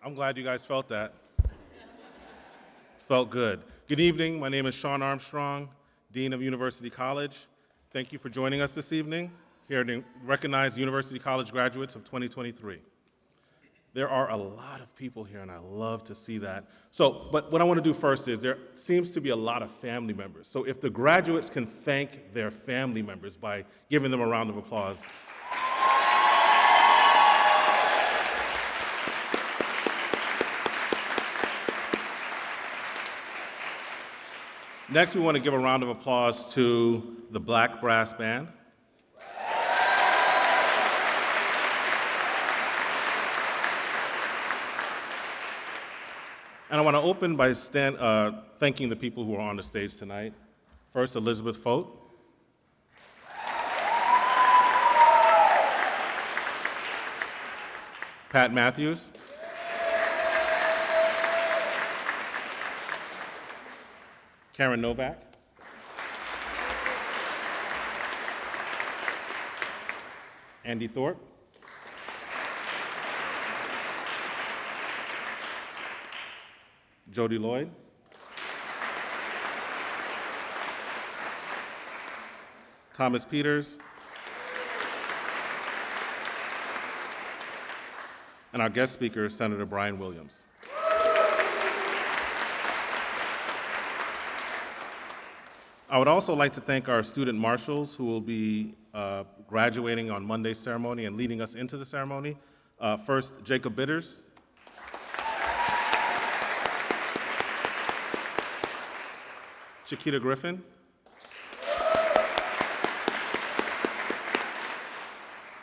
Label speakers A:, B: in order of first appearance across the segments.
A: I'm glad you guys felt that. Felt good. Good evening. My name is Sean Armstrong, Dean of University College. Thank you for joining us this evening here to recognize University College graduates of 2023. There are a lot of people here, and I love to see that. But what I want to do first is there seems to be a lot of family members. So if the graduates can thank their family members by giving them a round of applause. Next, we want to give a round of applause to the Black Brass Band. And I want to open by thanking the people who are on the stage tonight. First, Elizabeth Fote. Pat Matthews. Karen Novak. Andy Thorpe. Jody Lloyd. Thomas Peters. And our guest speaker, Senator Brian Williams. I would also like to thank our student marshals who will be graduating on Monday's ceremony and leading us into the ceremony. First, Jacob Bitters. Chiquita Griffin.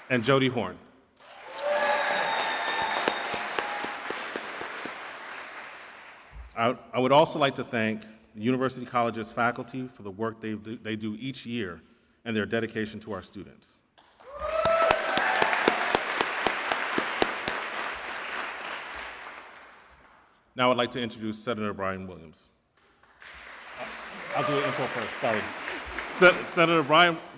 A: And Jody Horn. I would also like to thank University College's faculty for the work they do each year and their dedication to our students. Now I'd like to introduce Senator Brian Williams. I'll do an intro first, sorry. Senator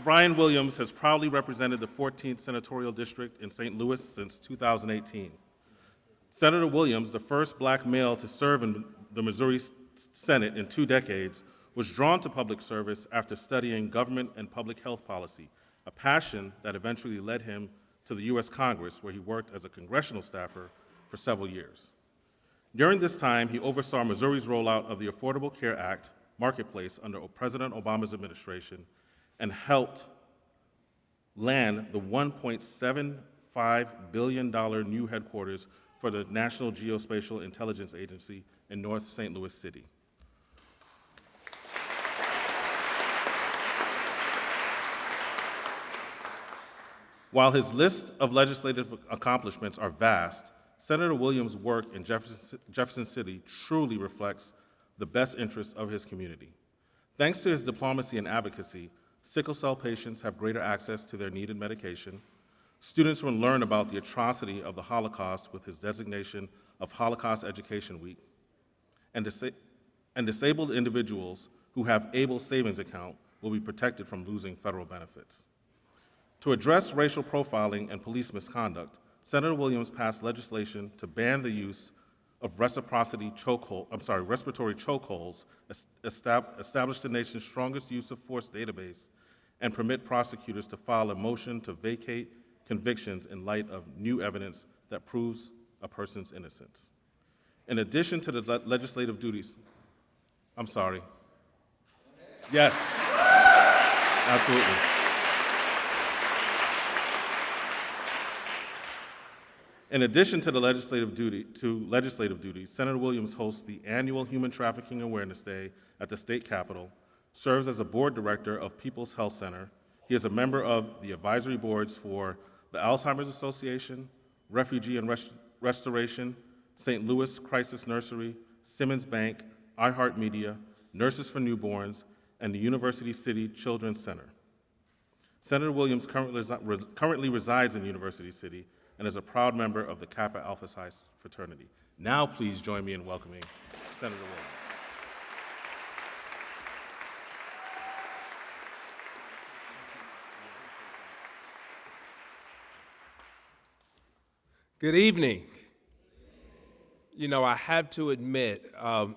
A: Brian Williams has proudly represented the 14th Senatorial District in St. Louis since 2018. Senator Williams, the first black male to serve in the Missouri Senate in 2 decades, was drawn to public service after studying government and public health policy, a passion that eventually led him to the U.S. Congress, where he worked as a congressional staffer for several years. During this time, he oversaw Missouri's rollout of the Affordable Care Act marketplace under President Obama's administration and helped land the $1.75 billion new headquarters for the National Geospatial Intelligence Agency in North St. Louis City. While his list of legislative accomplishments are vast, Senator Williams' work in Jefferson City truly reflects the best interests of his community. Thanks to his diplomacy and advocacy, sickle cell patients have greater access to their needed medication. Students will learn about the atrocity of the Holocaust with his designation of Holocaust Education Week. And disabled individuals who have ABLE savings account will be protected from losing federal benefits. To address racial profiling and police misconduct, Senator Williams passed legislation to ban the use of respiratory chokeholds, establish the nation's strongest use of force database, and permit prosecutors to file a motion to vacate convictions in light of new evidence that proves a person's innocence. In addition to the legislative duties, Yes, absolutely. In addition to the legislative duties, Senator Williams hosts the annual Human Trafficking Awareness Day at the state capitol, serves as a board director of People's Health Center. He is a member of the advisory boards for the Alzheimer's Association, Refugee and Restoration, St. Louis Crisis Nursery, Simmons Bank, iHeartMedia, Nurses for Newborns, and the University City Children's Center. Senator Williams currently resides in University City and is a proud member of the Kappa Alpha Psi fraternity. Now please join me in welcoming Senator Williams.
B: Good evening. I have to admit,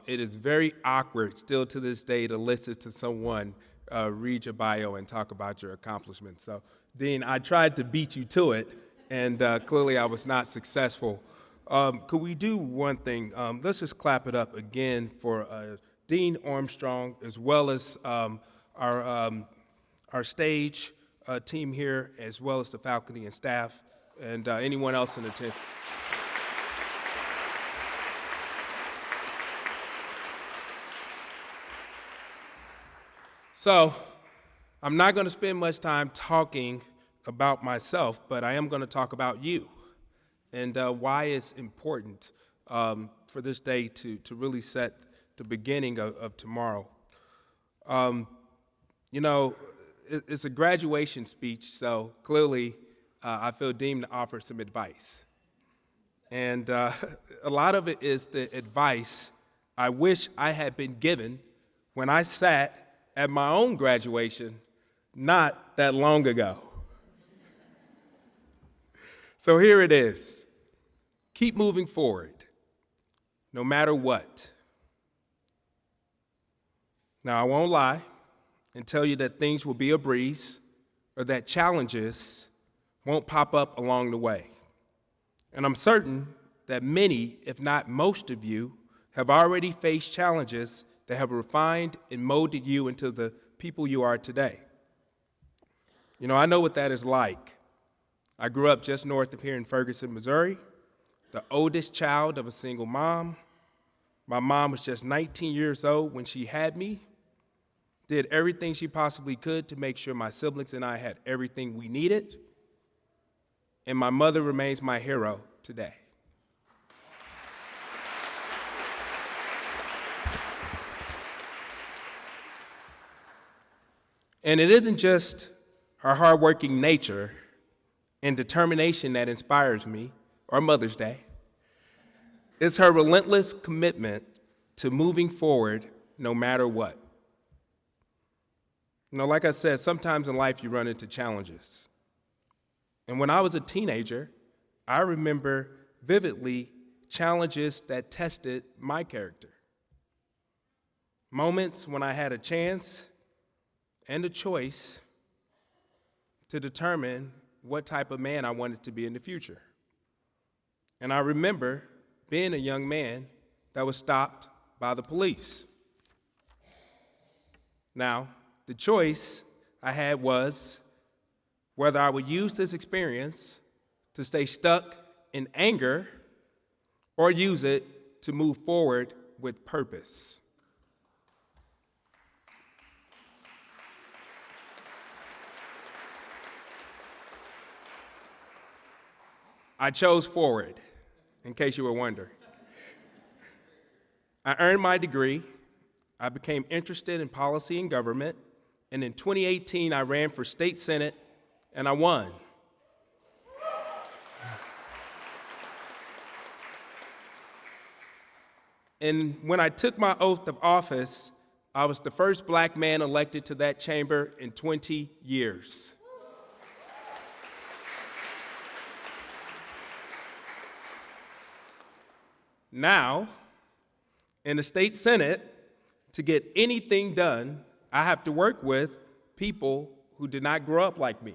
B: it is very awkward still to this day to listen to someone read your bio and talk about your accomplishments. So, Dean, I tried to beat you to it, and clearly I was not successful. Could we do one thing? Let's just clap it up again for Dean Armstrong, as well as our stage team here, as well as the faculty and staff, and anyone else in attendance. So, I'm not going to spend much time talking about myself, but I am going to talk about you and why it's important for this day to really set the beginning of tomorrow. It's a graduation speech, so clearly I feel deemed to offer some advice. And a lot of it is the advice I wish I had been given when I sat at my own graduation not that long ago. So here it is. Keep moving forward, no matter what. Now, I won't lie and tell you that things will be a breeze or that challenges won't pop up along the way. And I'm certain that many, if not most of you, have already faced challenges that have refined and molded you into the people you are today. I know what that is like. I grew up just north of here in Ferguson, Missouri, the oldest child of a single mom. My mom was just 19 years old when she had me, did everything she possibly could to make sure my siblings and I had everything we needed, and my mother remains my hero today. And it isn't just her hardworking nature and determination that inspires me, or Mother's Day. It's her relentless commitment to moving forward no matter what. Like I said, sometimes in life you run into challenges. And when I was a teenager, I remember vividly challenges that tested my character. Moments when I had a chance and a choice to determine what type of man I wanted to be in the future. And I remember being a young man that was stopped by the police. Now, the choice I had was whether I would use this experience to stay stuck in anger or use it to move forward with purpose. I chose forward, in case you were wondering. I earned my degree, I became interested in policy and government, and in 2018 I ran for state senate, and I won. And when I took my oath of office, I was the first black man elected to that chamber in 20 years. Now, in the state senate, to get anything done, I have to work with people who did not grow up like me,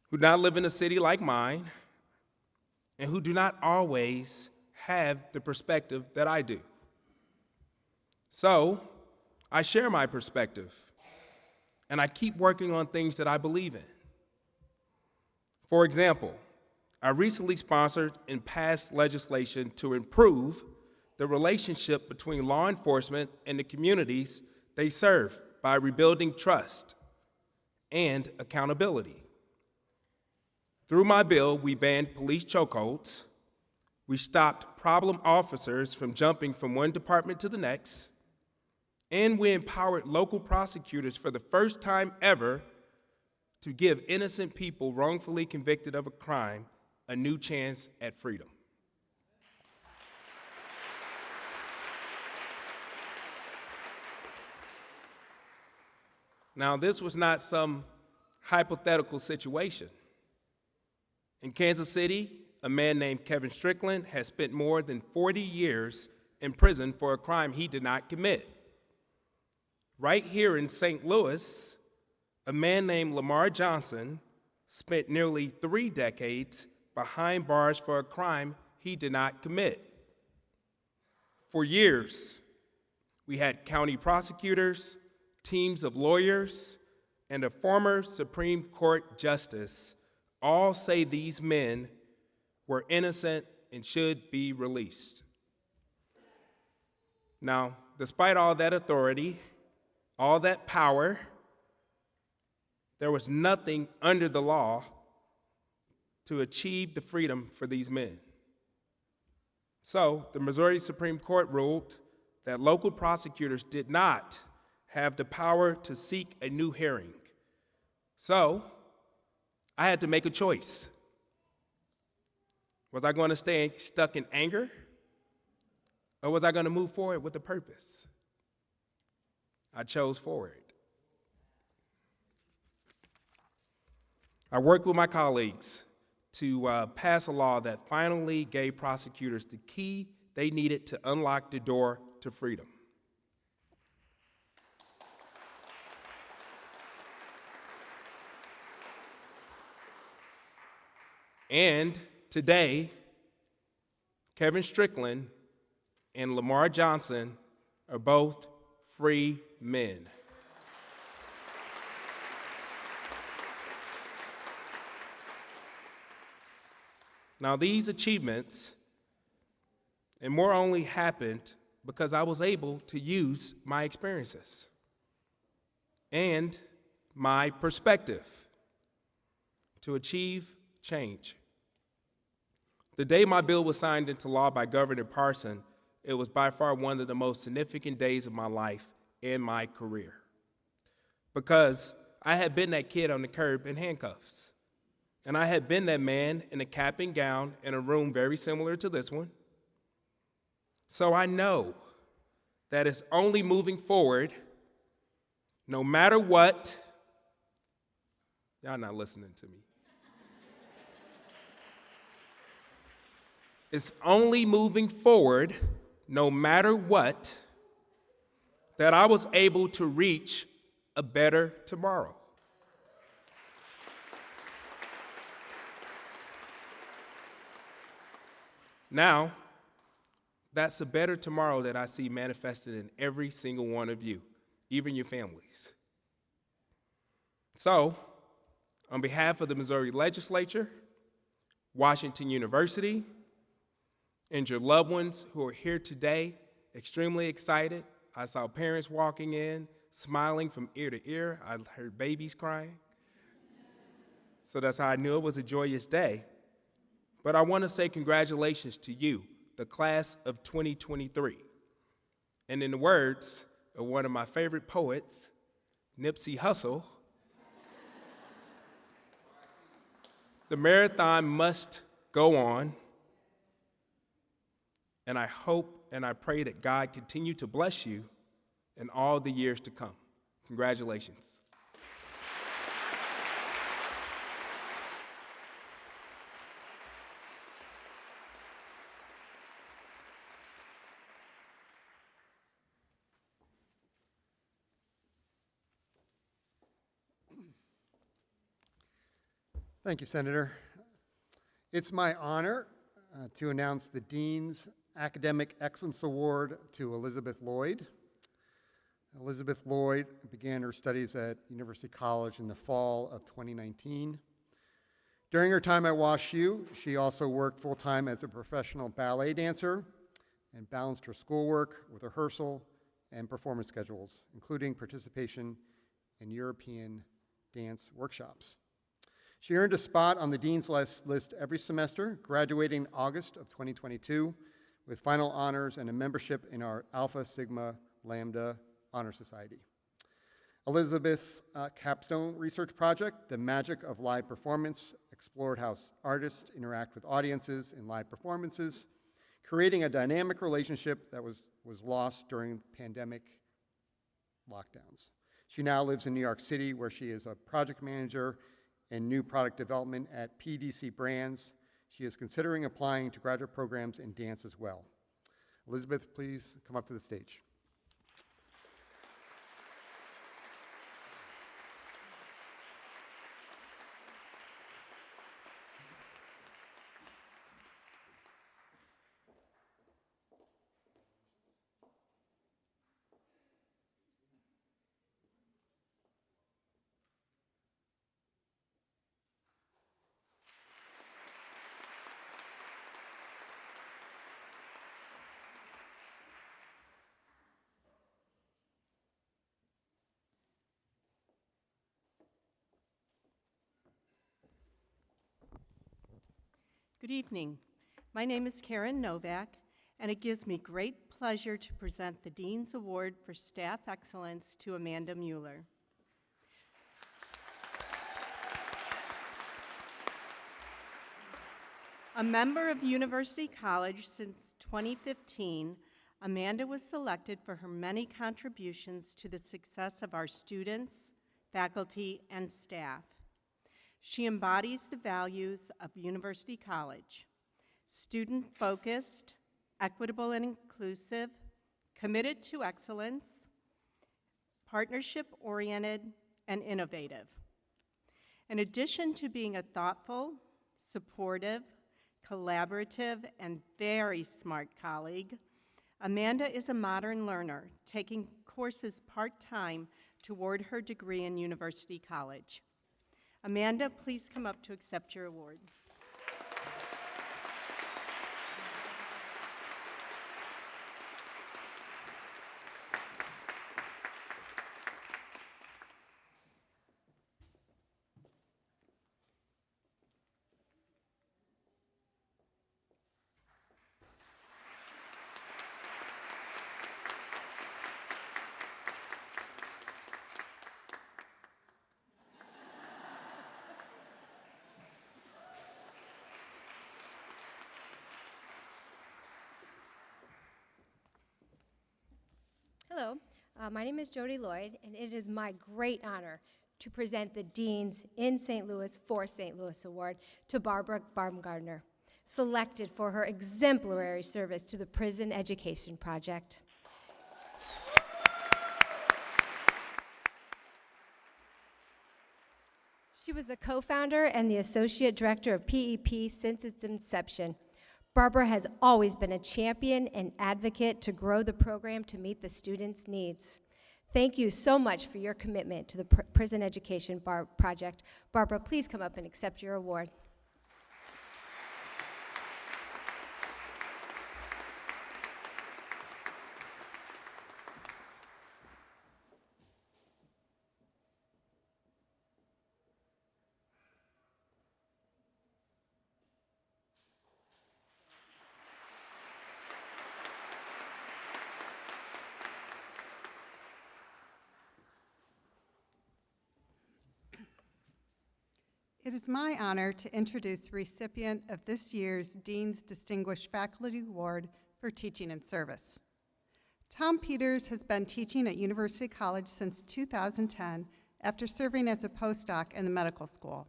B: who do not live in a city like mine, and who do not always have the perspective that I do. So, I share my perspective, and I keep working on things that I believe in. For example, I recently sponsored and passed legislation to improve the relationship between law enforcement and the communities they serve by rebuilding trust and accountability. Through my bill, we banned police chokeholds, we stopped problem officers from jumping from one department to the next, and we empowered local prosecutors for the first time ever to give innocent people wrongfully convicted of a crime a new chance at freedom. Now, this was not some hypothetical situation. In Kansas City, a man named Kevin Strickland has spent more than 40 years in prison for a crime he did not commit. Right here in St. Louis, a man named Lamar Johnson spent nearly 3 decades behind bars for a crime he did not commit. For years, we had county prosecutors, teams of lawyers, and a former Supreme Court justice all say these men were innocent and should be released. Now, despite all that authority, all that power, there was nothing under the law to achieve the freedom for these men. So, the Missouri Supreme Court ruled that local prosecutors did not have the power to seek a new hearing. So, I had to make a choice. Was I going to stay stuck in anger? Or was I going to move forward with a purpose? I chose forward. I worked with my colleagues to pass a law that finally gave prosecutors the key they needed to unlock the door to freedom. And today, Kevin Strickland and Lamar Johnson are both free men. Now, these achievements and more only happened because I was able to use my experiences and my perspective to achieve change. The day my bill was signed into law by Governor Parson, it was by far one of the most significant days of my life and my career, because I had been that kid on the curb in handcuffs, and I had been that man in a cap and gown in a room very similar to this one. So I know that it's only moving forward, no matter what. Y'all not listening to me. It's only moving forward, no matter what, that I was able to reach a better tomorrow. Now, that's a better tomorrow that I see manifested in every single one of you, even your families. So, on behalf of the Missouri Legislature, Washington University, and your loved ones who are here today, extremely excited. I saw parents walking in, smiling from ear to ear. I heard babies crying. So that's how I knew it was a joyous day. But I want to say congratulations to you, the class of 2023. And in the words of one of my favorite poets, Nipsey Hussle, the marathon must go on. And I hope and I pray that God continue to bless you in all the years to come. Congratulations.
C: Thank you, Senator. It's my honor to announce the Dean's Academic Excellence Award to Elizabeth Lloyd. Elizabeth Lloyd began her studies at University College in the fall of 2019. During her time at WashU, she also worked full-time as a professional ballet dancer and balanced her schoolwork with rehearsal and performance schedules, including participation in European dance workshops. She earned a spot on the Dean's List every semester, graduating August of 2022 with final honors and a membership in our Alpha Sigma Lambda Honor Society. Elizabeth's capstone research project, The Magic of Live Performance, explored how artists interact with audiences in live performances, creating a dynamic relationship that was lost during pandemic lockdowns. She now lives in New York City, where she is a project manager in new product development at PDC Brands. She is considering applying to graduate programs in dance as well. Elizabeth, please come up to the stage.
D: Good evening. My name is Karen Novak, and it gives me great pleasure to present the Dean's Award for Staff Excellence to Amanda Mueller. A member of University College since 2015, Amanda was selected for her many contributions to the success of our students, faculty, and staff. She embodies the values of University College: student-focused, equitable and inclusive, committed to excellence, partnership-oriented, and innovative. In addition to being a thoughtful, supportive, collaborative, and very smart colleague, Amanda is a modern learner, taking courses part-time toward her degree in University College. Amanda, please come up to accept your award.
E: Hello, my name is Jody Lloyd, and it is my great honor to present the Dean's in St. Louis for St. Louis Award to Barbara Baumgartner, selected for her exemplary service to the Prison Education Project. She was the co-founder and the associate director of PEP since its inception. Barbara has always been a champion and advocate to grow the program to meet the students' needs. Thank you so much for your commitment to the Prison Education Project. Barbara, please come up and accept your award.
F: It is my honor to introduce the recipient of this year's Dean's Distinguished Faculty Award for Teaching and Service. Tom Peters has been teaching at University College since 2010 after serving as a postdoc in the medical school.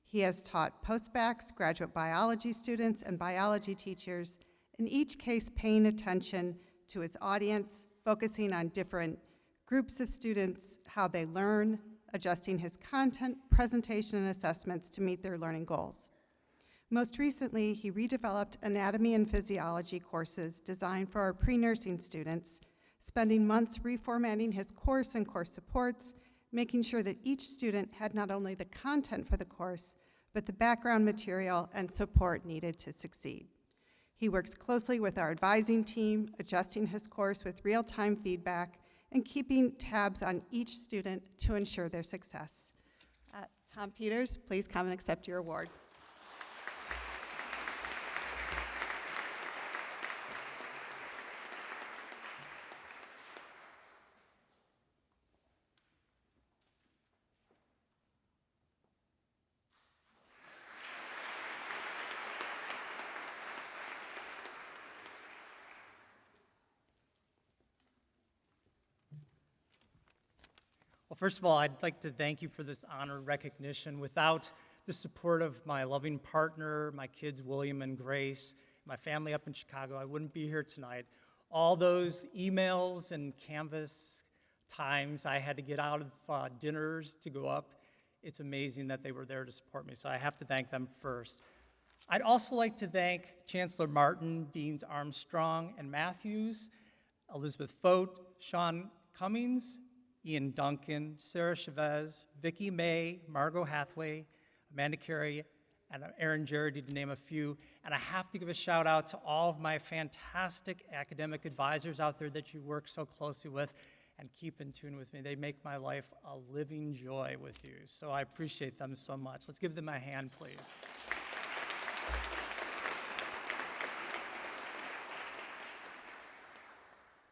F: He has taught postbacs, graduate biology students, and biology teachers, in each case paying attention to his audience, focusing on different groups of students, how they learn, adjusting his content, presentation, and assessments to meet their learning goals. Most recently, he redeveloped anatomy and physiology courses designed for our pre-nursing students, spending months reformatting his course and course supports, making sure that each student had not only the content for the course, but the background material and support needed to succeed. He works closely with our advising team, adjusting his course with real-time feedback, and keeping tabs on each student to ensure their success. Tom Peters, please come and accept your award.
G: Well, first of all, I'd like to thank you for this honor recognition. Without the support of my loving partner, my kids, William and Grace, my family up in Chicago, I wouldn't be here tonight. All those emails and Canvas times I had to get out of dinners to go up, it's amazing that they were there to support me, so I have to thank them first. I'd also like to thank Chancellor Martin, Deans Armstrong and Matthews, Elizabeth Fote, Sean Cummings, Ian Duncan, Sarah Chavez, Vicki May, Margot Hathaway, Amanda Carey, and Aaron Jarity, to name a few. And I have to give a shout out to all of my fantastic academic advisors out there that you work so closely with and keep in tune with me. They make my life a living joy with you. So I appreciate them so much. Let's give them a hand, please.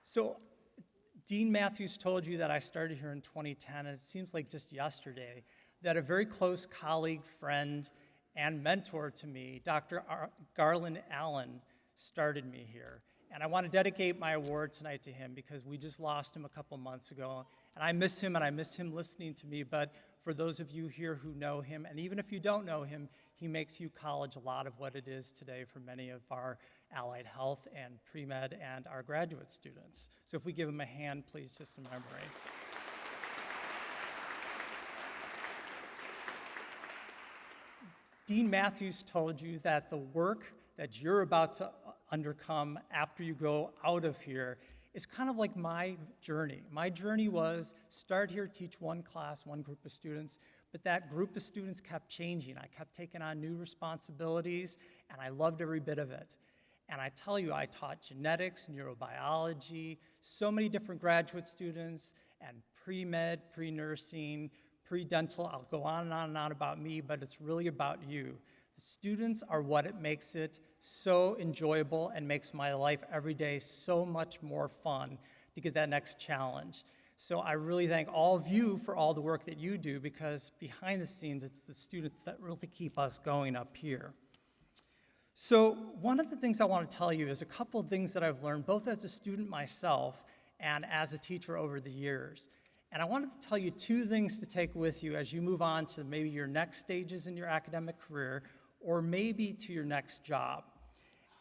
G: So Dean Matthews told you that I started here in 2010, and it seems like just yesterday, that a very close colleague, friend, and mentor to me, Dr. Garland Allen, started me here. And I want to dedicate my award tonight to him because we just lost him a couple months ago. And I miss him, and I miss him listening to me. But for those of you here who know him, and even if you don't know him, he makes U College a lot of what it is today for many of our allied health and pre-med and our graduate students. So if we give him a hand, please, just in memory. Dean Matthews told you that the work that you're about to undercome after you go out of here is kind of like my journey. My journey was start here, teach one class, one group of students, but that group of students kept changing. I kept taking on new responsibilities, and I loved every bit of it. And I tell you, I taught genetics, neurobiology, so many different graduate students, and pre-med, pre-nursing, pre-dental. I'll go on and on and on about me, but it's really about you. The students are what makes it so enjoyable and makes my life every day so much more fun to get that next challenge. So I really thank all of you for all the work that you do, because behind the scenes, it's the students that really keep us going up here. So one of the things I want to tell you is a couple of things that I've learned, both as a student myself and as a teacher over the years. And I wanted to tell you two things to take with you as you move on to maybe your next stages in your academic career, or maybe to your next job.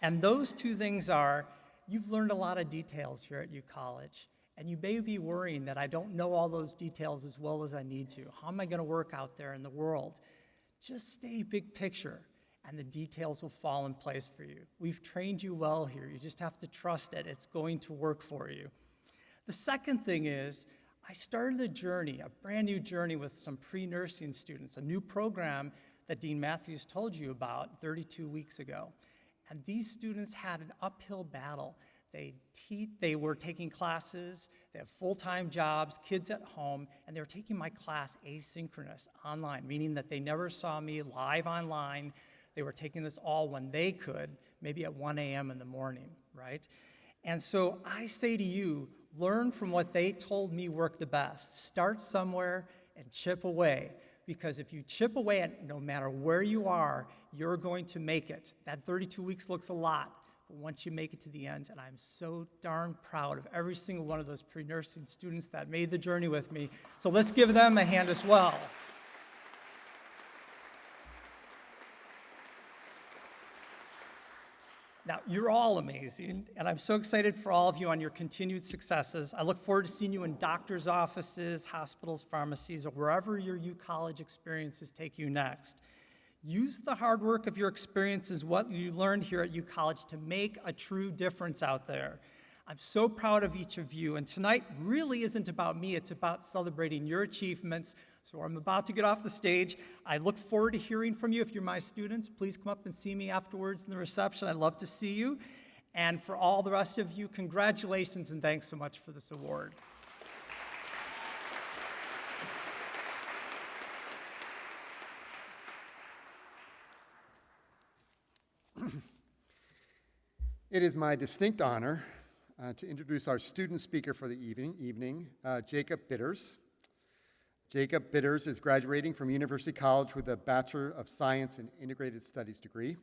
G: And those two things are, you've learned a lot of details here at U College, and you may be worrying that I don't know all those details as well as I need to. How am I going to work out there in the world? Just stay big picture, and the details will fall in place for you. We've trained you well here. You just have to trust it. It's going to work for you. The second thing is, I started a journey, a brand new journey with some pre-nursing students, a new program that Dean Matthews told you about 32 weeks ago. And these students had an uphill battle. They were taking classes, they have full-time jobs, kids at home, and they were taking my class asynchronous, online, meaning that they never saw me live online. They were taking this all when they could, maybe at 1 a.m. in the morning, right? And so I say to you, learn from what they told me worked the best. Start somewhere and chip away, because if you chip away at no matter where you are, you're going to make it. That 32 weeks looks a lot, but once you make it to the end, and I'm so darn proud of every single one of those pre-nursing students that made the journey with me, so let's give them a hand as well. Now, you're all amazing, and I'm so excited for all of you on your continued successes. I look forward to seeing you in doctors' offices, hospitals, pharmacies, or wherever your U College experiences take you next. Use the hard work of your experiences, what you learned here at U College, to make a true difference out there. I'm so proud of each of you, and tonight really isn't about me, it's about celebrating your achievements. So I'm about to get off the stage. I look forward to hearing from you. If you're my students, please come up and see me afterwards in the reception. I'd love to see you. And for all the rest of you, congratulations and thanks so much for this award.
C: It is my distinct honor to introduce our student speaker for the evening, Jacob Bitters. Jacob Bitters is graduating from University College with a Bachelor of Science in Integrated Studies degree.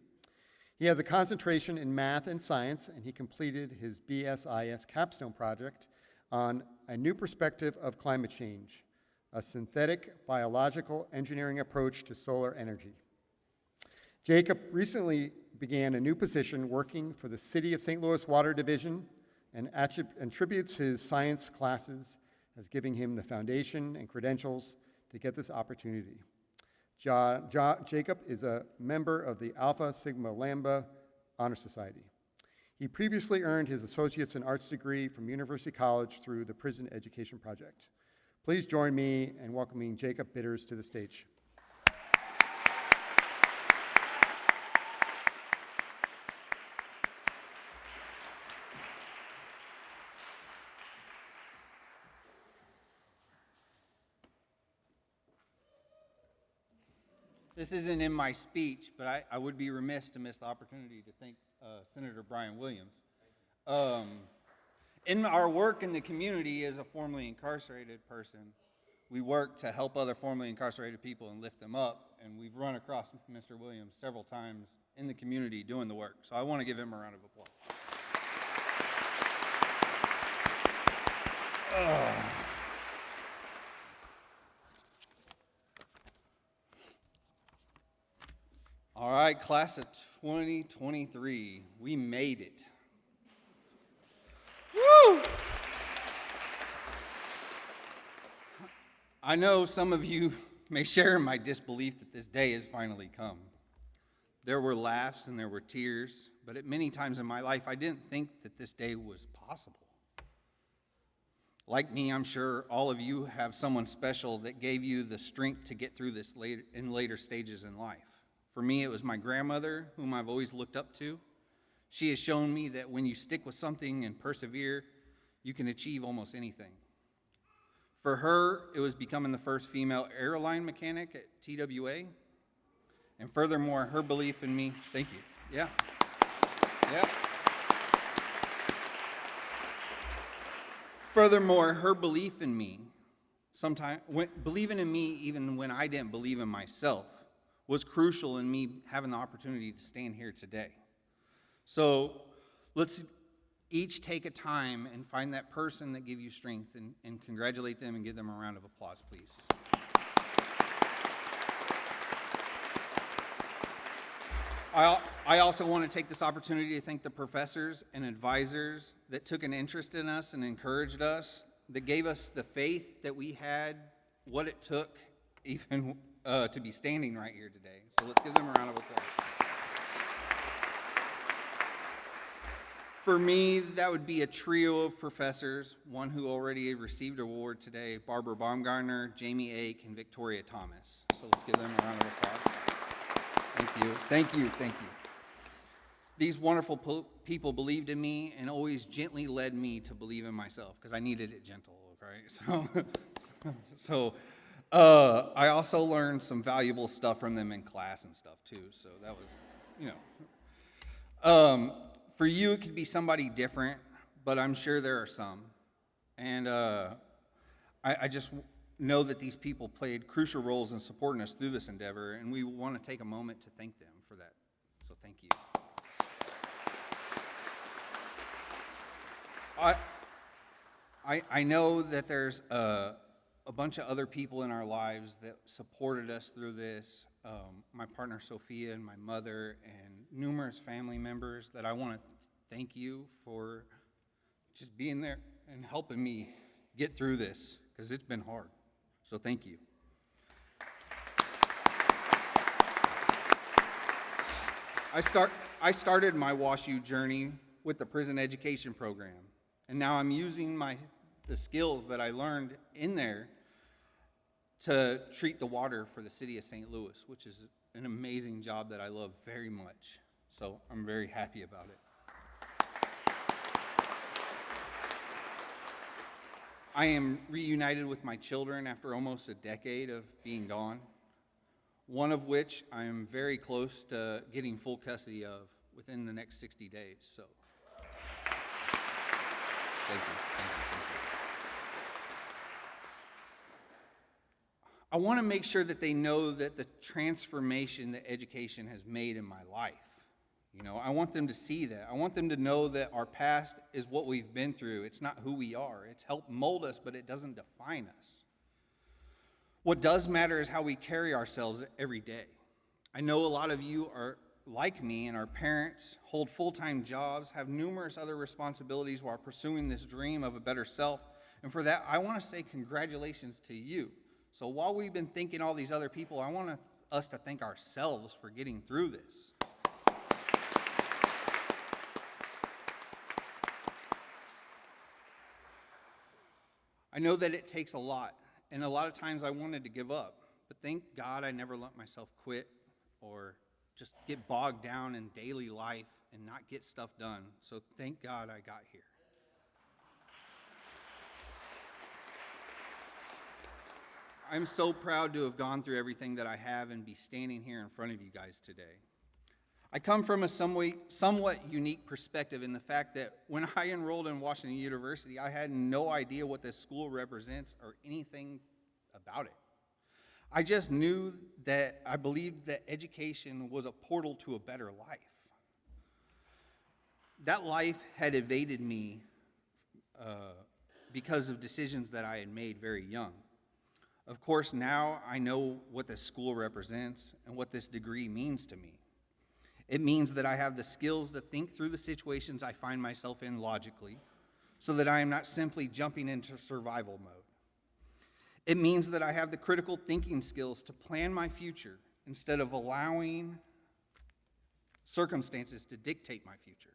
C: He has a concentration in math and science, and he completed his BSIS capstone project on a new perspective of climate change, a synthetic biological engineering approach to solar energy. Jacob recently began a new position working for the City of St. Louis Water Division and attributes his science classes as giving him the foundation and credentials to get this opportunity. Jacob is a member of the Alpha Sigma Lambda Honor Society. He previously earned his Associate's in Arts degree from University College through the Prison Education Project. Please join me in welcoming Jacob Bitters to the stage.
H: This isn't in my speech, but I would be remiss to miss the opportunity to thank Senator Brian Williams. In our work in the community as a formerly incarcerated person, we work to help other formerly incarcerated people and lift them up, and we've run across Mr. Williams several times in the community doing the work. So I want to give him a round of applause. All right, class of 2023, we made it. Woo! I know some of you may share in my disbelief that this day has finally come. There were laughs and there were tears, but at many times in my life, I didn't think that this day was possible. Like me, I'm sure all of you have someone special that gave you the strength to get through this in later stages in life. For me, it was my grandmother, whom I've always looked up to. She has shown me that when you stick with something and persevere, you can achieve almost anything. For her, it was becoming the first female airline mechanic at TWA. And furthermore, her belief in me, thank you, yeah. Furthermore, her belief in me, believing in me even when I didn't believe in myself, was crucial in me having the opportunity to stand here today. So let's each take a time and find that person that gave you strength and congratulate them and give them a round of applause, please. I also want to take this opportunity to thank the professors and advisors that took an interest in us and encouraged us, that gave us the faith that we had, what it took even to be standing right here today. So let's give them a round of applause. For me, that would be a trio of professors, one who already received an award today, Barbara Baumgartner, Jamie Ake, and Victoria Thomas. So let's give them a round of applause. Thank you. These wonderful people believed in me and always gently led me to believe in myself, because I needed it gentle, okay? So I also learned some valuable stuff from them in class and stuff too, so that was, for you, it could be somebody different, but I'm sure there are some. And I just know that these people played crucial roles in supporting us through this endeavor, and we want to take a moment to thank them for that. So thank you. I know that there's a bunch of other people in our lives that supported us through this. My partner Sophia and my mother and numerous family members that I want to thank you for just being there and helping me get through this, because it's been hard. So thank you. I started my WashU journey with the prison education program, and now I'm using the skills that I learned in there to treat the water for the city of St. Louis, which is an amazing job that I love very much. So I'm very happy about it. I am reunited with my children after almost a decade of being gone, one of which I am very close to getting full custody of within the next 60 days. So thank you. I want to make sure that they know that the transformation that education has made in my life. I want them to see that. I want them to know that our past is what we've been through. It's not who we are. It's helped mold us, but it doesn't define us. What does matter is how we carry ourselves every day. I know a lot of you are like me and are parents, hold full-time jobs, have numerous other responsibilities while pursuing this dream of a better self. And for that, I want to say congratulations to you. So while we've been thanking all these other people, I want us to thank ourselves for getting through this. I know that it takes a lot, and a lot of times I wanted to give up, but thank God I never let myself quit or just get bogged down in daily life and not get stuff done. So thank God I got here. I'm so proud to have gone through everything that I have and be standing here in front of you guys today. I come from a somewhat unique perspective in the fact that when I enrolled in Washington University, I had no idea what this school represents or anything about it. I just knew that I believed that education was a portal to a better life. That life had evaded me because of decisions that I had made very young. Of course, now I know what this school represents and what this degree means to me. It means that I have the skills to think through the situations I find myself in logically, so that I am not simply jumping into survival mode. It means that I have the critical thinking skills to plan my future instead of allowing circumstances to dictate my future.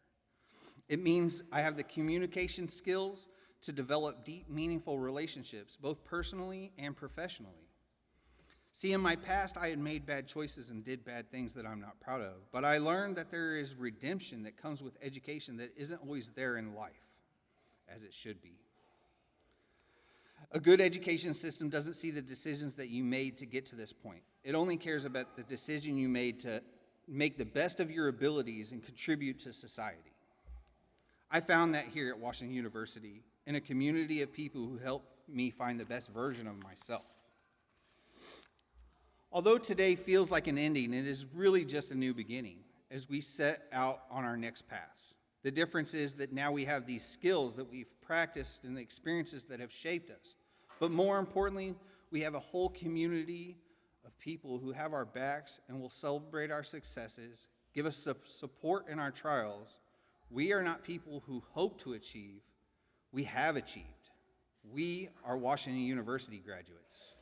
H: It means I have the communication skills to develop deep, meaningful relationships, both personally and professionally. See, in my past, I had made bad choices and did bad things that I'm not proud of, but I learned that there is redemption that comes with education that isn't always there in life, as it should be. A good education system doesn't see the decisions that you made to get to this point. It only cares about the decision you made to make the best of your abilities and contribute to society. I found that here at Washington University, in a community of people who helped me find the best version of myself. Although today feels like an ending, it is really just a new beginning as we set out on our next paths. The difference is that now we have these skills that we've practiced and the experiences that have shaped us. But more importantly, we have a whole community of people who have our backs and will celebrate our successes, give us support in our trials. We are not people who hope to achieve, we have achieved. We are Washington University graduates.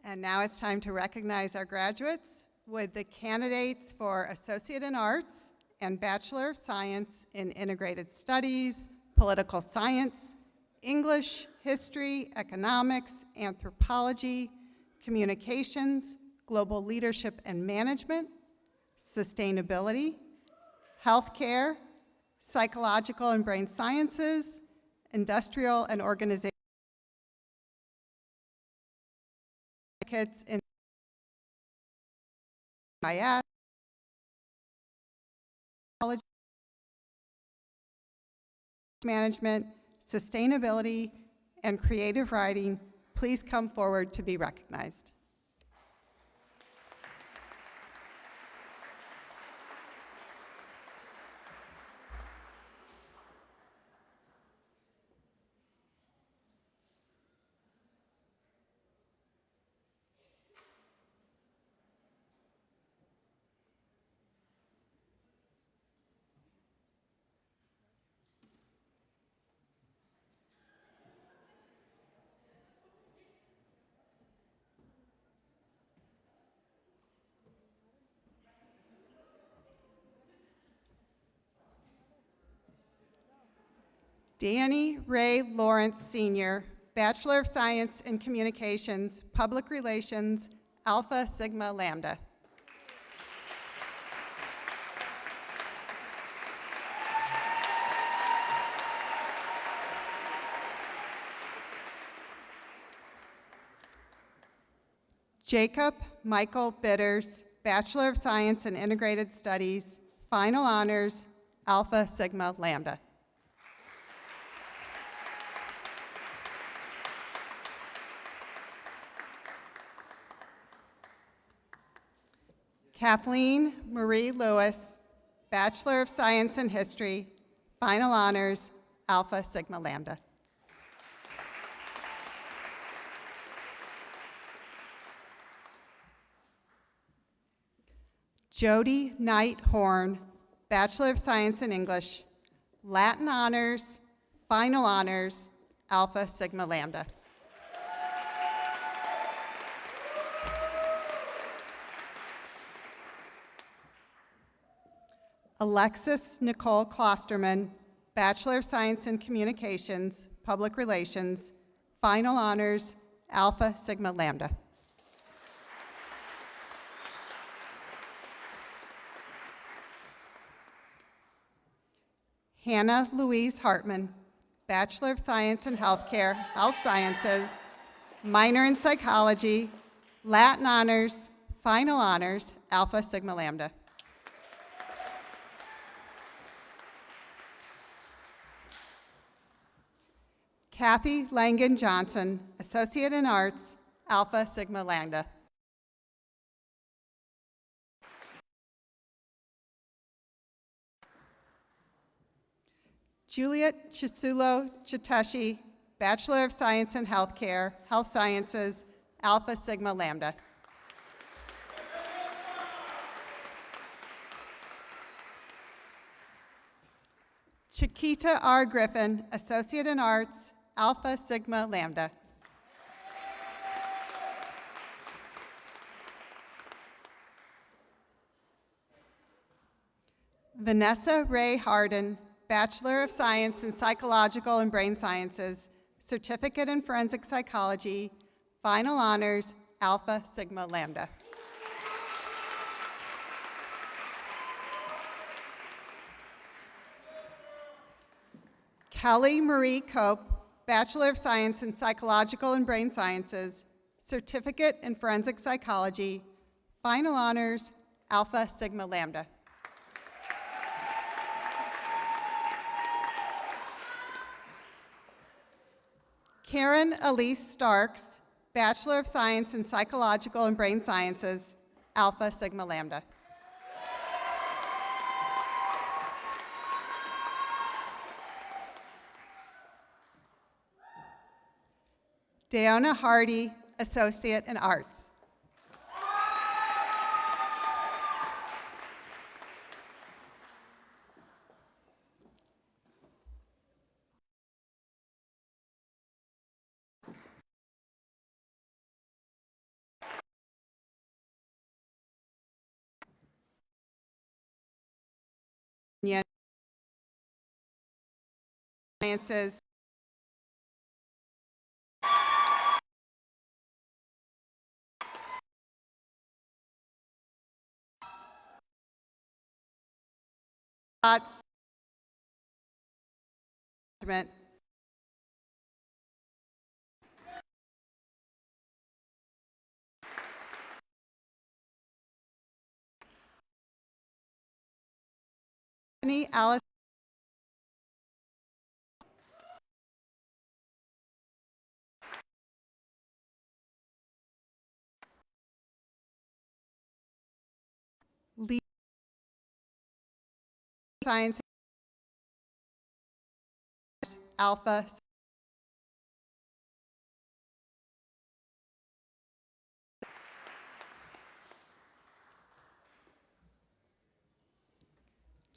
F: And now it's time to recognize our graduates. Would the candidates for Associate in Arts and Bachelor of Science in Integrated Studies, Political Science, English, History, Economics, Anthropology, Communications, Global Leadership and Management, Sustainability, Healthcare, Psychological and Brain Sciences, Industrial and Organizational in IS, management, sustainability, and creative writing, please come forward to be recognized. Danny Ray Lawrence, Sr., Bachelor of Science in Communications, Public Relations, Alpha Sigma Lambda. Jacob Michael Bitters, Bachelor of Science in Integrated Studies, final honors, Alpha Sigma Lambda. Kathleen Marie Lewis, Bachelor of Science in History, final honors, Alpha Sigma Lambda. Jody Knight Horn, Bachelor of Science in English, Latin honors, final honors, Alpha Sigma Lambda. Alexis Nicole Klosterman, Bachelor of Science in Communications, Public Relations, final honors, Alpha Sigma Lambda. Hannah Louise Hartman, Bachelor of Science in Healthcare, Health Sciences, minor in Psychology, Latin honors, final honors, Alpha Sigma Lambda. Kathy Langan Johnson, Associate in Arts, Alpha Sigma Lambda. Juliet Chisulo Chiteshi, Bachelor of Science in Healthcare, Health Sciences, Alpha Sigma Lambda. Chiquita R. Griffin, Associate in Arts, Alpha Sigma Lambda. Vanessa Ray Harden, Bachelor of Science in Psychological and Brain Sciences, Certificate in Forensic Psychology, final honors, Alpha Sigma Lambda. Kelly Marie Cope, Bachelor of Science in Psychological and Brain Sciences, Certificate in Forensic Psychology, final honors, Alpha Sigma Lambda. Karen Elise Starks, Bachelor of Science in Psychological and Brain Sciences, Alpha Sigma Lambda. Deona Hardy, Associate in Arts. Sciences. Arts. Alice. Lee. Science. Alpha.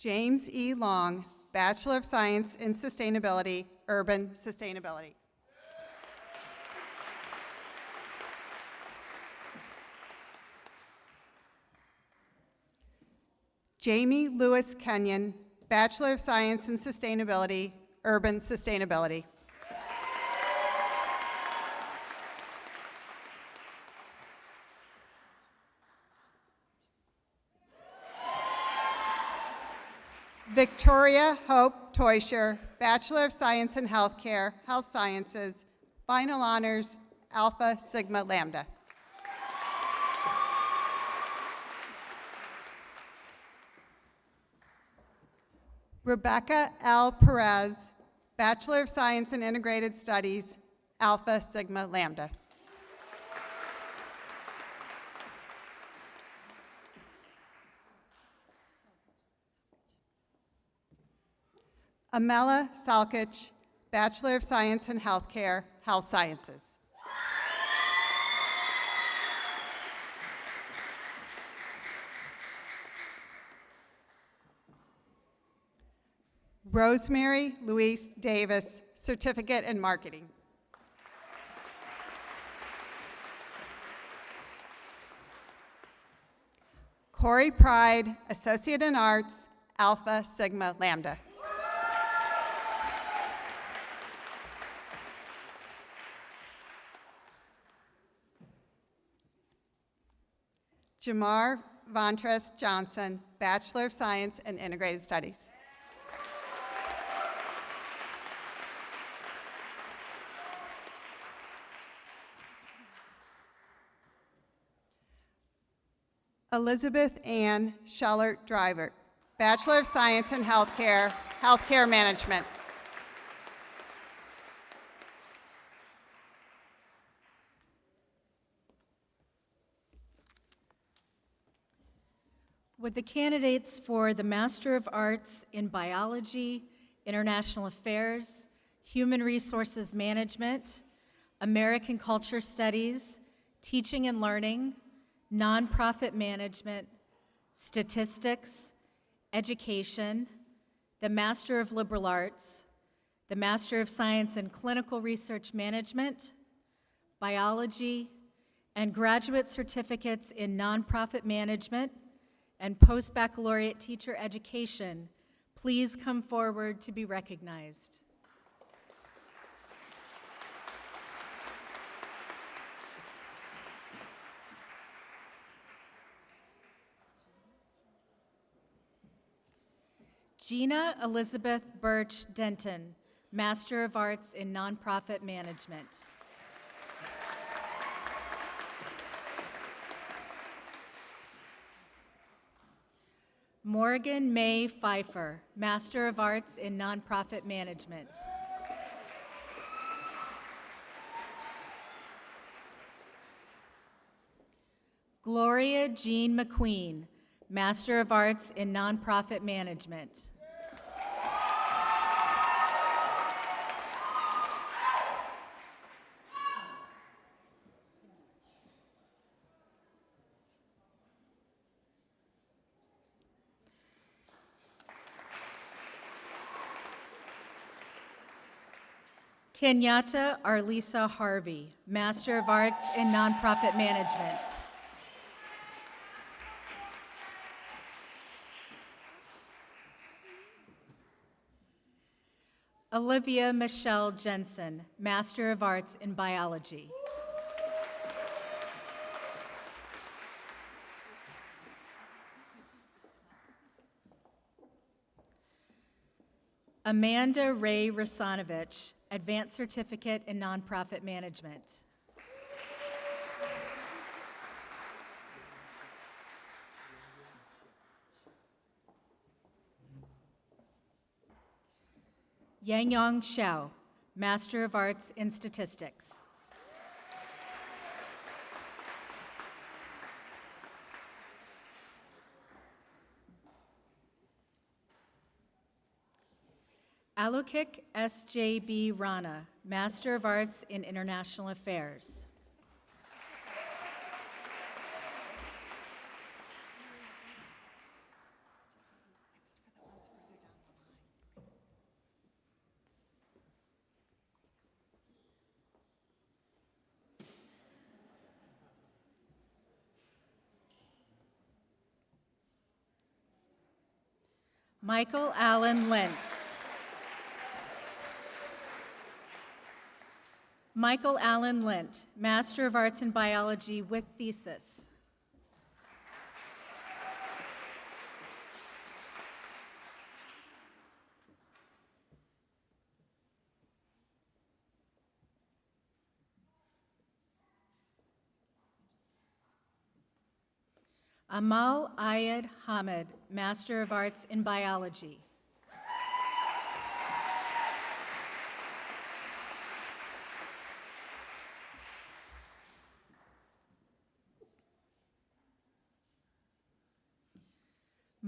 F: James E. Long, Bachelor of Science in Sustainability, Urban Sustainability. Jamie Lewis Kenyon, Bachelor of Science in Sustainability, Urban Sustainability. Victoria Hope Teuscher, Bachelor of Science in Healthcare, Health Sciences, final honors, Alpha Sigma Lambda. Rebecca L. Perez, Bachelor of Science in Integrated Studies, Alpha Sigma Lambda. Amela Salkic, Bachelor of Science in Healthcare, Health Sciences. Rosemary Louise Davis, Certificate in Marketing. Corey Pride, Associate in Arts, Alpha Sigma Lambda. Jamar Vontres Johnson, Bachelor of Science in Integrated Studies. Elizabeth Ann Schellert Driver, Bachelor of Science in Healthcare, Healthcare Management.
I: Would the candidates for the Master of Arts in Biology, International Affairs, Human Resources Management, American Culture Studies, Teaching and Learning, Nonprofit Management, Statistics, Education, the Master of Liberal Arts, the Master of Science in Clinical Research Management, Biology, and graduate certificates in Nonprofit Management and Post-Baccalaureate Teacher Education, please come forward to be recognized. Gina Elizabeth Birch Denton, Master of Arts in Nonprofit Management. Morgan May Pfeiffer, Master of Arts in Nonprofit Management. Gloria Jean McQueen, Master of Arts in Nonprofit Management. Kenyatta Arlisa Harvey, Master of Arts in Nonprofit Management. Olivia Michelle Jensen, Master of Arts in Biology. Amanda Ray Rasanovich, Advanced Certificate in Nonprofit Management. Yangyong Xiao, Master of Arts in Statistics. Alokik S.J.B. Rana, Master of Arts in International Affairs. Michael Allen Lent. Michael Allen Lent, Master of Arts in Biology with thesis. Amal Ayed Hamid, Master of Arts in Biology.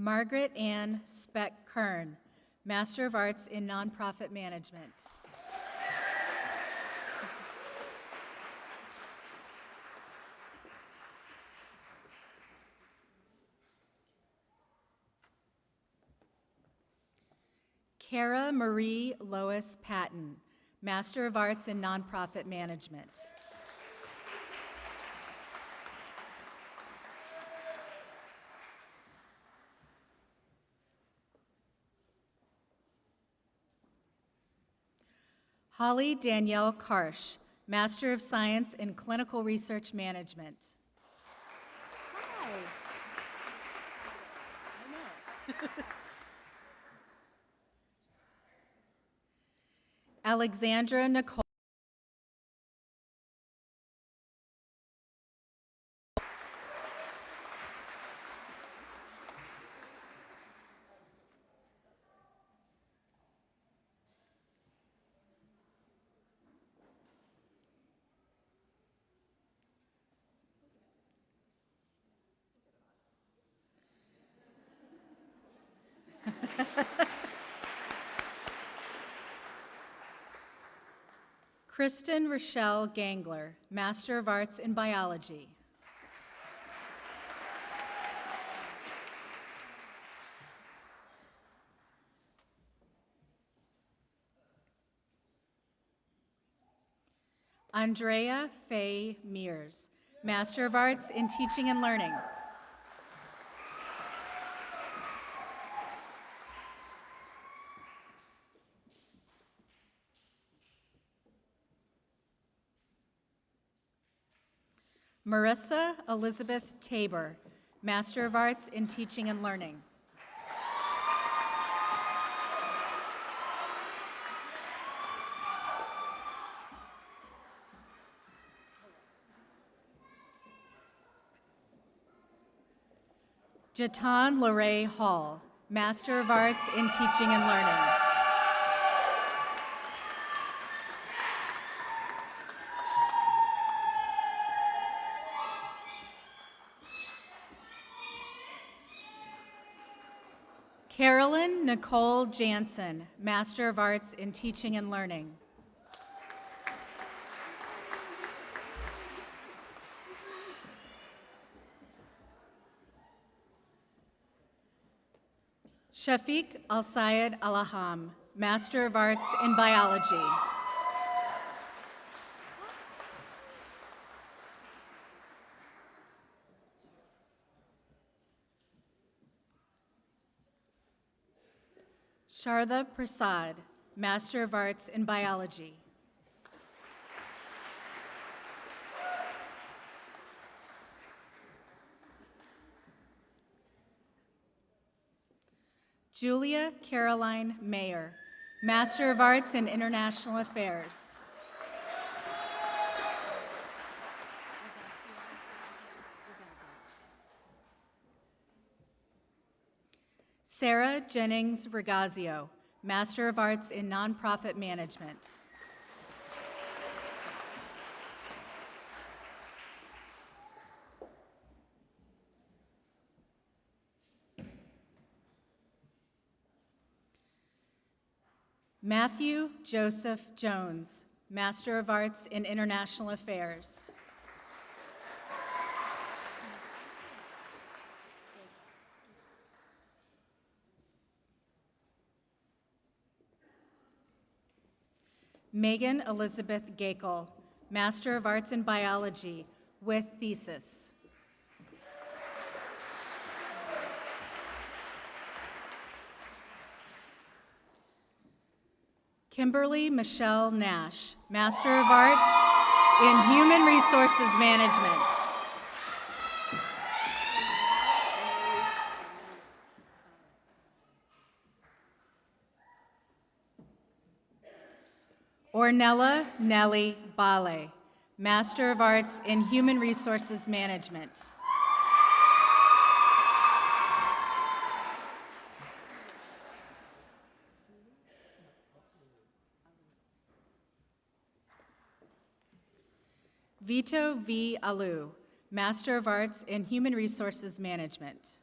I: Margaret Ann Speck-Kern, Master of Arts in Nonprofit Management. Kara Marie Lois Patton, Master of Arts in Nonprofit Management. Holly Danielle Karsh, Master of Science in Clinical Research Management.
D: Hi.
I: Alexandra Nicole. Kristen Rochelle Gangler, Master of Arts in Biology. Andrea Faye Mears, Master of Arts in Teaching and Learning. Marissa Elizabeth Tabor, Master of Arts in Teaching and Learning. Jatan Lorraine Hall, Master of Arts in Teaching and Learning. Carolyn Nicole Jansen, Master of Arts in Teaching and Learning. Shafiq Al-Sayed Alaham, Master of Arts in Biology. Sharda Prasad, Master of Arts in Biology. Julia Caroline Mayer, Master of Arts in International Affairs. Sarah Jennings Regazio, Master of Arts in Nonprofit Management. Matthew Joseph Jones, Master of Arts in International Affairs. Megan Elizabeth Gakel, Master of Arts in Biology with thesis. Kimberly Michelle Nash, Master of Arts in Human Resources Management. Ornella Nellie Bale, Master of Arts in Human Resources Management. Vito V. Alu, Master of Arts in Human Resources Management.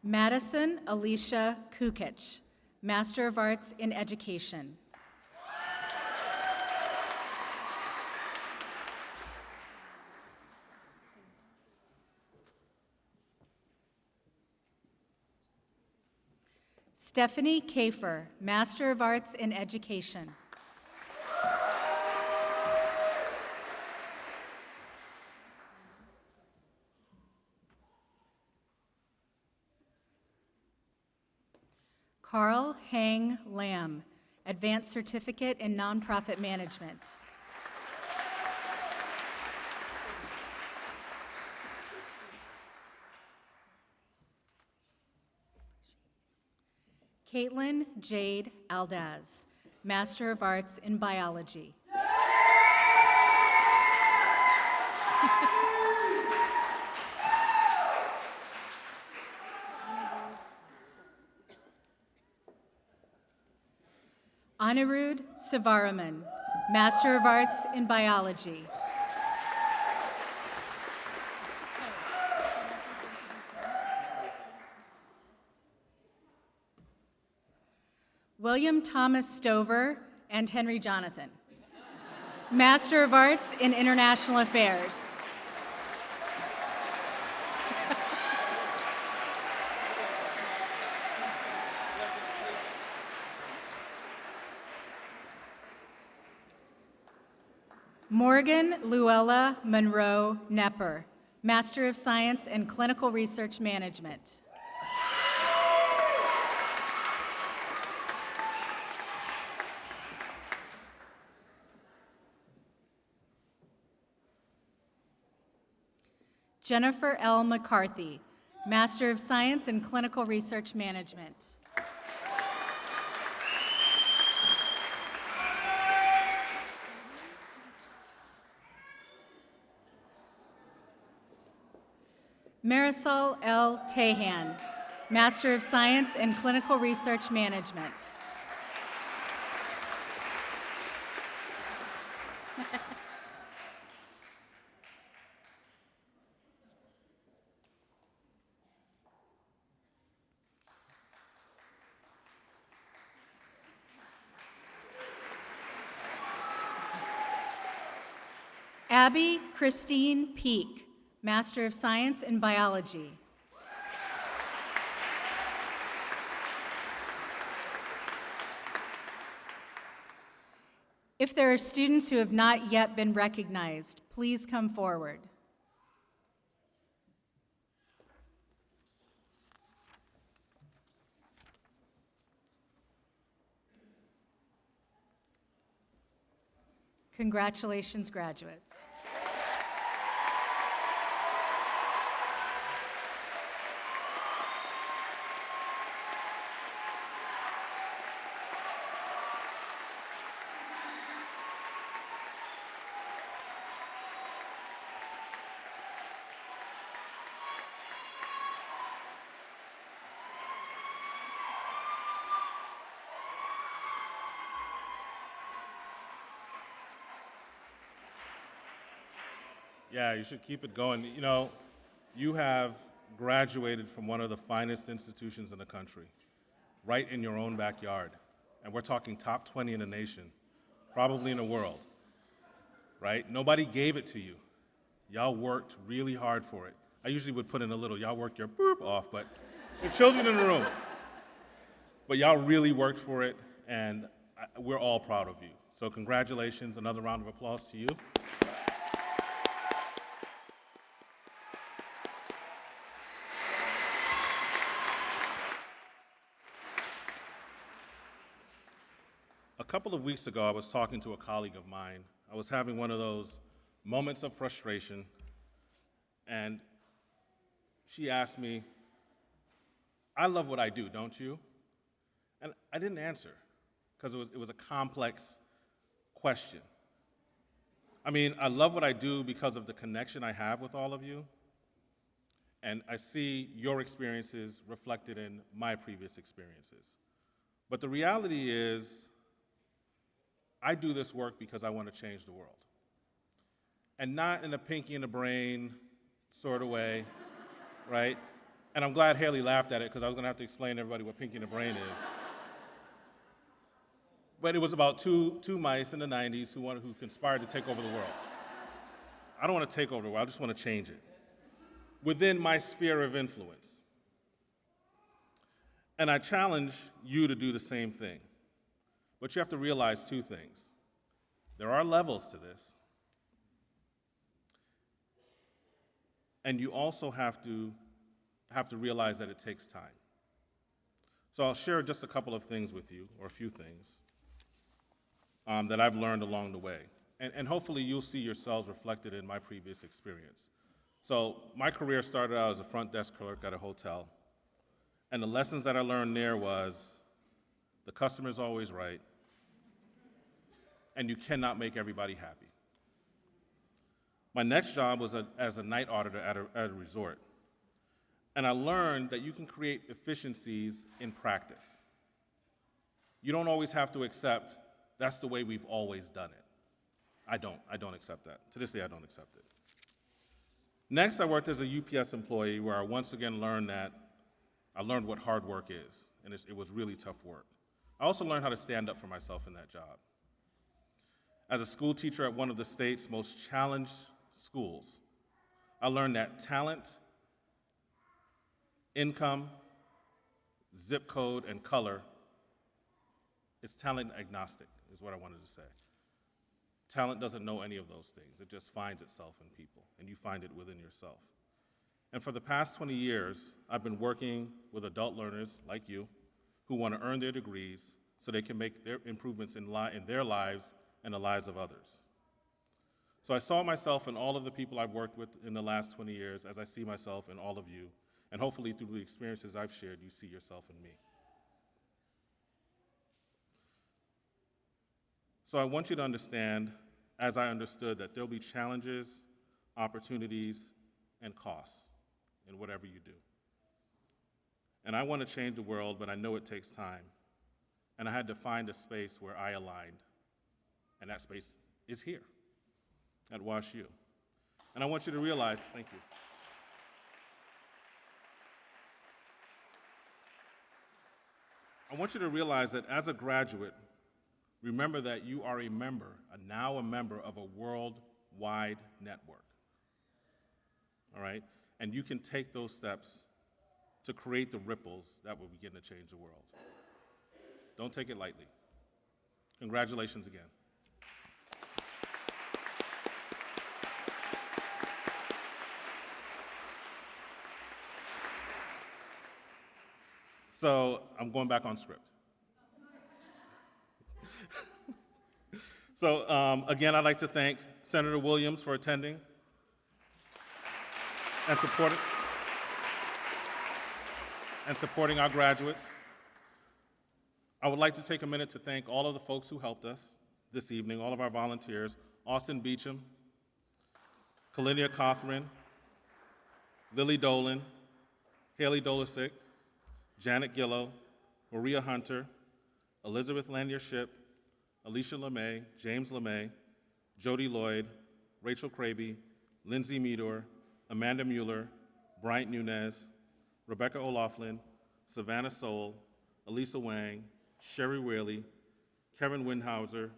I: Madison Alicia Kukic, Master of Arts in Education. Stephanie Kafer, Master of Arts in Education. Carl Hang Lam, Advanced Certificate in Nonprofit Management. Caitlin Jade Aldaz, Master of Arts in Biology. Anirudh Sivaraman, Master of Arts in Biology. William Thomas Stover and Henry Jonathan, Master of Arts in International Affairs. Morgan Luella Monroe Nepper, Master of Science in Clinical Research Management. Jennifer L. McCarthy, Master of Science in Clinical Research Management. Marisol L. Tehan, Master of Science in Clinical Research Management. Abby Christine Peak, Master of Science in Biology. If there are students who have not yet been recognized, please come forward. Congratulations, graduates.
A: Yeah, you should keep it going. You know, you have graduated from one of the finest institutions in the country, right in your own backyard. And we're talking top 20 in the nation, probably in the world, right? Nobody gave it to you. Y'all worked really hard for it. I usually would put in a little, y'all worked your burp off, but there are children in the room. But y'all really worked for it, and we're all proud of you. So congratulations, another round of applause to you. A couple of weeks ago, I was talking to a colleague of mine. I was having one of those moments of frustration, and she asked me, "I love what I do, don't you?" And I didn't answer, because it was a complex question. I mean, I love what I do because of the connection I have with all of you, and I see your experiences reflected in my previous experiences. But the reality is, I do this work because I want to change the world. And not in a pinky in the brain sort of way, right? And I'm glad Haley laughed at it because I was going to have to explain to everybody what Pinky and the Brain is. But it was about two mice in the 90s who conspired to take over the world. I don't want to take over the world, I just want to change it within my sphere of influence. And I challenge you to do the same thing. But you have to realize two things. There are levels to this. And you also have to realize that it takes time. So I'll share just a couple of things with you, or a few things, that I've learned along the way. And hopefully you'll see yourselves reflected in my previous experience. So my career started out as a front desk clerk at a hotel. And the lessons that I learned there was the customer's always right, and you cannot make everybody happy. My next job was as a night auditor at a resort. And I learned that you can create efficiencies in practice. You don't always have to accept that's the way we've always done it. I don't accept that. To this day, I don't accept it. Next, I worked as a UPS employee where I once again learned what hard work is, and it was really tough work. I also learned how to stand up for myself in that job. As a school teacher at one of the state's most challenged schools, I learned that talent, income, zip code, and color is talent agnostic, is what I wanted to say. Talent doesn't know any of those things. It just finds itself in people, and you find it within yourself. And for the past 20 years, I've been working with adult learners like you who want to earn their degrees so they can make their improvements in their lives and the lives of others. So I saw myself in all of the people I've worked with in the last 20 years as I see myself in all of you, and hopefully through the experiences I've shared, you see yourself in me. So I want you to understand, as I understood, that there'll be challenges, opportunities, and costs in whatever you do. And I want to change the world, but I know it takes time. And I had to find a space where I aligned, and that space is here at WashU. And I want you to realize, thank you. I want you to realize that as a graduate, remember that you are now a member of a worldwide network, all right? And you can take those steps to create the ripples that will begin to change the world. Don't take it lightly. Congratulations again. So I'm going back on script. So again, I'd like to thank Senator Williams for attending and supporting our graduates. I would like to take a minute to thank all of the folks who helped us this evening, all of our volunteers: Austin Beecham, Kalinia Cothran, Lily Dolan, Haley Dolisic, Janet Gillow, Maria Hunter, Elizabeth Lanier-Ship, Alicia LeMay, James LeMay, Jody Lloyd, Rachel Kraby, Lindsay Meador, Amanda Mueller, Bryant Nunez, Rebecca O'Laughlin, Savannah Soul, Elisa Wang, Sherry Whaley, Kevin Windhauser,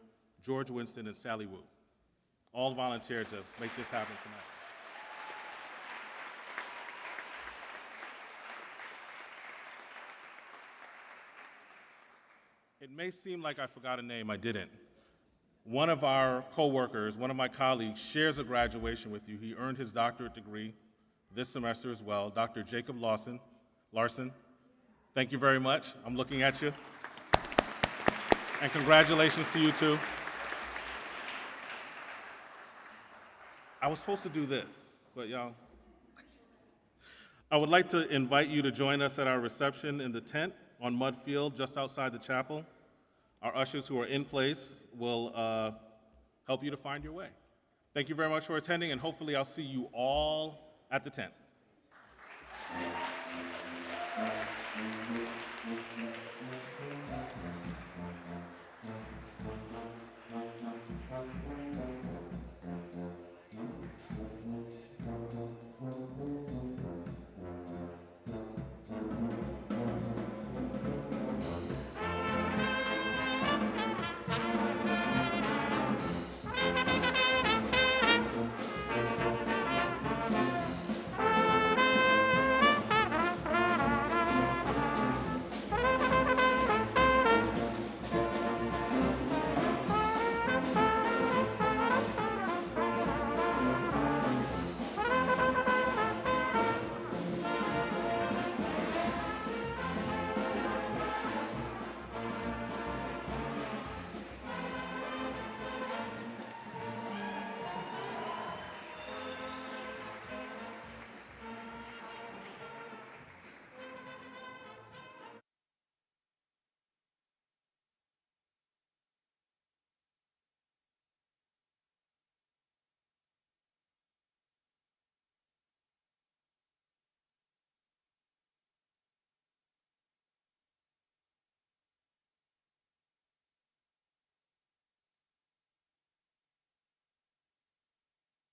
A: George Winston, and Sally Wu. All volunteered to make this happen tonight. It may seem like I forgot a name, I didn't. One of our coworkers, one of my colleagues, shares a graduation with you. He earned his doctorate degree this semester as well, Dr. Jacob Larson. Thank you very much. I'm looking at you. And congratulations to you too. I was supposed to do this, but y'all. I would like to invite you to join us at our reception in the tent on Mud Field just outside the chapel. Our ushers who are in place will help you to find your way. Thank you very much for attending, and hopefully I'll see you all at the tent.